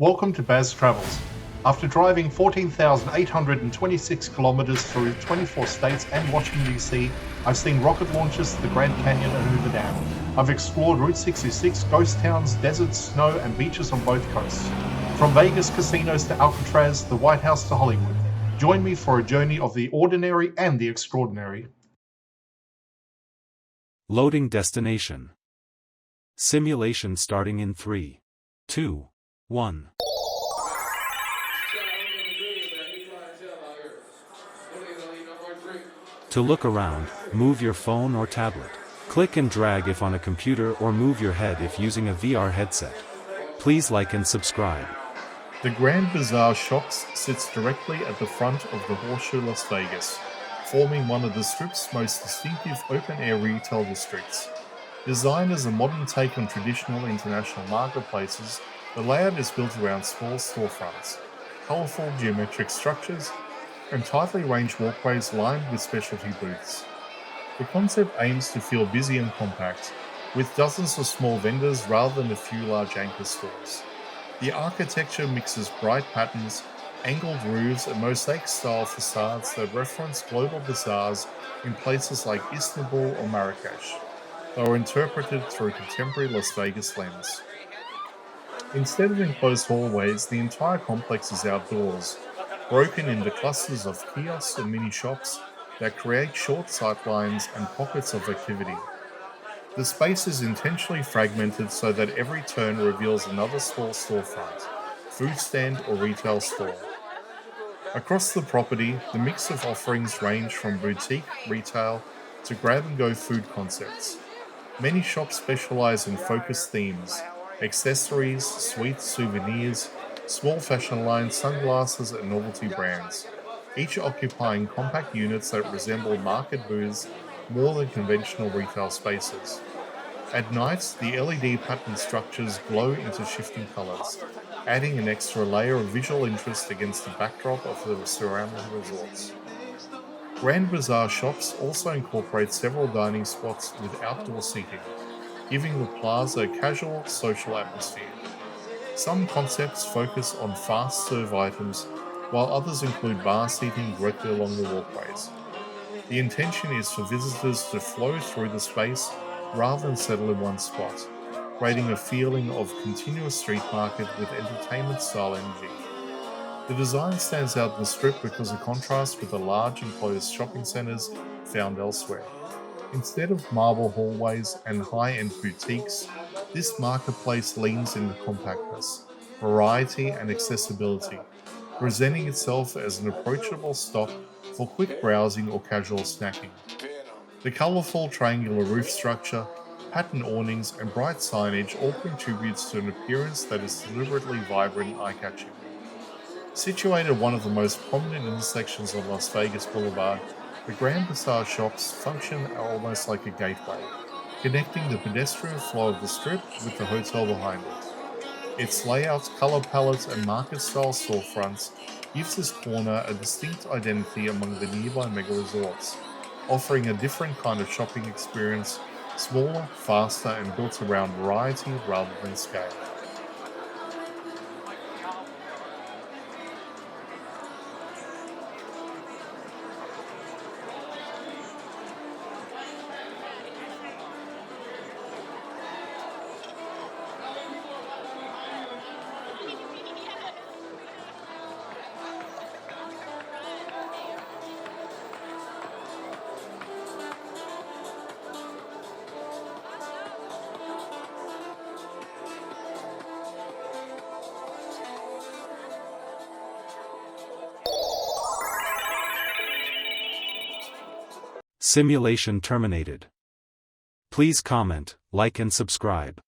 Welcome to Baz Travels. After driving 14,826 kilometers through 24 states and Washington DC, I've seen rocket launches to the Grand Canyon and Hoover Dam. I've explored Route 66, ghost towns, deserts, snow, and beaches on both coasts. From Vegas casinos to Alcatraz, the White House to Hollywood. Join me for a journey of the ordinary and the extraordinary. Loading destination. Simulation starting in 3, 2, 1. To look around, move your phone or tablet. Click and drag if on a computer or move your head if using a VR headset. Please like and subscribe. The Grand Bazaar Shops sits directly at the front of the Horseshoe Las Vegas, forming one of the Strip's most distinctive open-air retail districts. Designed as a modern take on traditional international marketplaces, the layout is built around small storefronts, colourful geometric structures, and tightly ranged walkways lined with specialty booths. The concept aims to feel busy and compact, with dozens of small vendors rather than a few large anchor stores. The architecture mixes bright patterns, angled roofs, and mosaic-style facades that reference global bazaars in places like Istanbul or Marrakech, though are interpreted through a contemporary Las Vegas lens. Instead of enclosed hallways, the entire complex is outdoors, broken into clusters of kiosks and mini shops that create short sightlines and pockets of activity. The space is intentionally fragmented so that every turn reveals another small storefront, food stand or retail store. Across the property, the mix of offerings range from boutique retail to grab-and-go food concepts. Many shops specialize in focused themes: accessories, sweets, souvenirs, small fashion lines, sunglasses, and novelty brands, each occupying compact units that resemble market booths more than conventional retail spaces. At night, the LED pattern structures glow into shifting colors, adding an extra layer of visual interest against the backdrop of the surrounding resorts. Grand Bazaar Shops also incorporate several dining spots with outdoor seating, giving the plaza a casual, social atmosphere. Some concepts focus on fast-serve items, while others include bar seating directly along the walkways. The intention is for visitors to flow through the space rather than settle in one spot, creating a feeling of continuous street market with entertainment-style energy. The design stands out in the Strip because of contrast with the large enclosed shopping centers found elsewhere. Instead of marble hallways and high-end boutiques, this marketplace leans into compactness, variety, and accessibility, presenting itself as an approachable stop for quick browsing or casual snacking. The colourful triangular roof structure, patterned awnings, and bright signage all contributes to an appearance that is deliberately vibrant and eye-catching. Situated at one of the most prominent intersections of Las Vegas Boulevard, the Grand Bazaar Shops function almost like a gateway, connecting the pedestrian flow of the Strip with the hotel behind it. Its layout, colour palette, and market-style storefronts gives this corner a distinct identity among the nearby mega resorts, offering a different kind of shopping experience, smaller, faster, and built around variety rather than scale. Simulation terminated. Please comment, like and subscribe.